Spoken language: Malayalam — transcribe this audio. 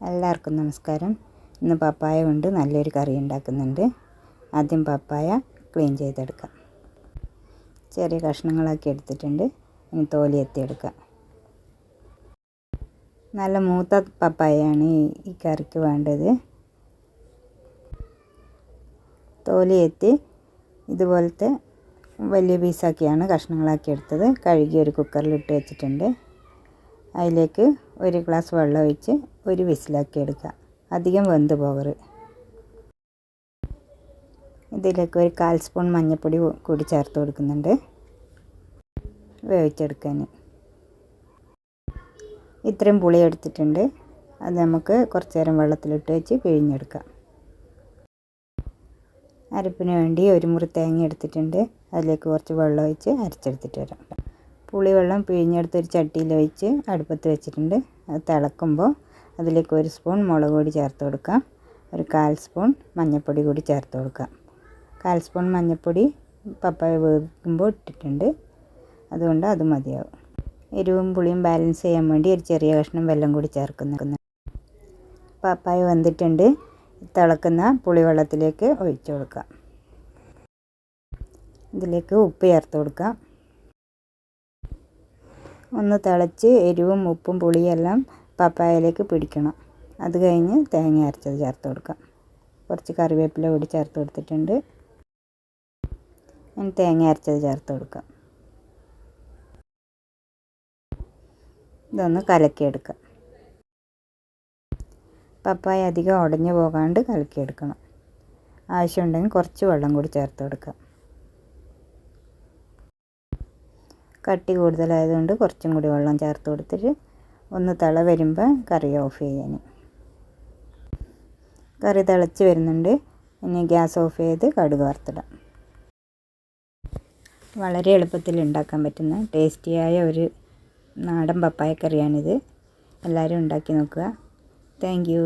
എല്ലാവർക്കും നമസ്കാരം. ഇന്ന് പപ്പായ കൊണ്ട് നല്ലൊരു കറി ഉണ്ടാക്കുന്നുണ്ട്. ആദ്യം പപ്പായ ക്ലീൻ ചെയ്തെടുക്കാം. ചെറിയ കഷ്ണങ്ങളാക്കി എടുത്തിട്ടുണ്ട്. ഇനി തോലി എത്തിയെടുക്കാം. നല്ല മൂത്ത പപ്പായയാണ് ഈ കറിക്ക് വേണ്ടത്. തോലി എത്തി ഇതുപോലത്തെ വലിയ പീസാക്കിയാണ് കഷ്ണങ്ങളാക്കി എടുത്തത്. കഴുകി ഒരു കുക്കറിൽ ഇട്ട് വെച്ചിട്ടുണ്ട്. അതിലേക്ക് ഒരു ഗ്ലാസ് വെള്ളം ഒഴിച്ച് ഒരു വിസിലാക്കി എടുക്കുക. അധികം വെന്ത് പോകരുത്. ഇതിലേക്ക് ഒരു 1/4 സ്പൂൺ മഞ്ഞൾപ്പൊടി കൂടി ചേർത്ത് കൊടുക്കുന്നുണ്ട് വേവിച്ചെടുക്കാൻ. ഇത്രയും പുളി എടുത്തിട്ടുണ്ട്. അത് നമുക്ക് കുറച്ച് നേരം വെള്ളത്തിലിട്ട് വെച്ച് പിഴിഞ്ഞെടുക്കാം. അരപ്പിന് വേണ്ടി ഒരു മുറി തേങ്ങ എടുത്തിട്ടുണ്ട്. അതിലേക്ക് കുറച്ച് വെള്ളം ഒഴിച്ച് അരച്ചെടുത്തിട്ട് വരാം. പുളിവെള്ളം പിഴിഞ്ഞെടുത്തൊരു ചട്ടിയിൽ ഒഴിച്ച് അടുപ്പത്ത് വെച്ചിട്ടുണ്ട്. അത് തിളക്കുമ്പോൾ അതിലേക്ക് 1 സ്പൂൺ മുളക് പൊടി ചേർത്ത് കൊടുക്കാം. ഒരു 1/4 സ്പൂൺ മഞ്ഞൾപ്പൊടി കൂടി ചേർത്ത് കൊടുക്കാം. 1/4 സ്പൂൺ മഞ്ഞൾപ്പൊടി പപ്പായ വേവിക്കുമ്പോൾ ഇട്ടിട്ടുണ്ട്. അതുകൊണ്ട് അത് മതിയാവും. എരിവും പുളിയും ബാലൻസ് ചെയ്യാൻ വേണ്ടി ഒരു ചെറിയ കഷ്ണം വെള്ളം കൂടി ചേർക്കുന്നു. പപ്പായ വെന്തിട്ടുണ്ട്. തിളക്കുന്ന പുളിവെള്ളത്തിലേക്ക് ഒഴിച്ചു കൊടുക്കാം. ഇതിലേക്ക് ഉപ്പ് ചേർത്ത് കൊടുക്കാം. ഒന്ന് തിളച്ച് എരിവും ഉപ്പും പുളിയെല്ലാം പപ്പായയിലേക്ക് പിടിക്കണം. അത് കഴിഞ്ഞ് തേങ്ങ അരച്ചത് ചേർത്ത് കൊടുക്കാം. കുറച്ച് കറിവേപ്പില കൂടി ചേർത്ത് കൊടുത്തിട്ടുണ്ട്. ഇനി തേങ്ങ അരച്ചത് ചേർത്ത് കൊടുക്കാം. ഇതൊന്ന് കലക്കിയെടുക്കാം. പപ്പായ അധികം ഉടഞ്ഞു പോകാണ്ട് കലക്കിയെടുക്കണം. ആവശ്യമുണ്ടെങ്കിൽ കുറച്ച് വെള്ളം കൂടി ചേർത്ത് കൊടുക്കാം. കട്ടി കൂടുതലായതുകൊണ്ട് കുറച്ചും കൂടി വെള്ളം ചേർത്ത് കൊടുത്തിട്ട് ഒന്ന് തിള വരുമ്പോൾ കറി ഓഫ് ചെയ്യാൻ. കറി തിളച്ച് വരുന്നുണ്ട്. ഇനി ഗ്യാസ് ഓഫ് ചെയ്ത് കടുക് വറുത്തിടാം. വളരെ എളുപ്പത്തിൽ ഉണ്ടാക്കാൻ പറ്റുന്ന ടേസ്റ്റിയായ ഒരു നാടൻ പപ്പായ കറിയാണിത്. എല്ലാവരും ഉണ്ടാക്കി നോക്കുക. Thank you.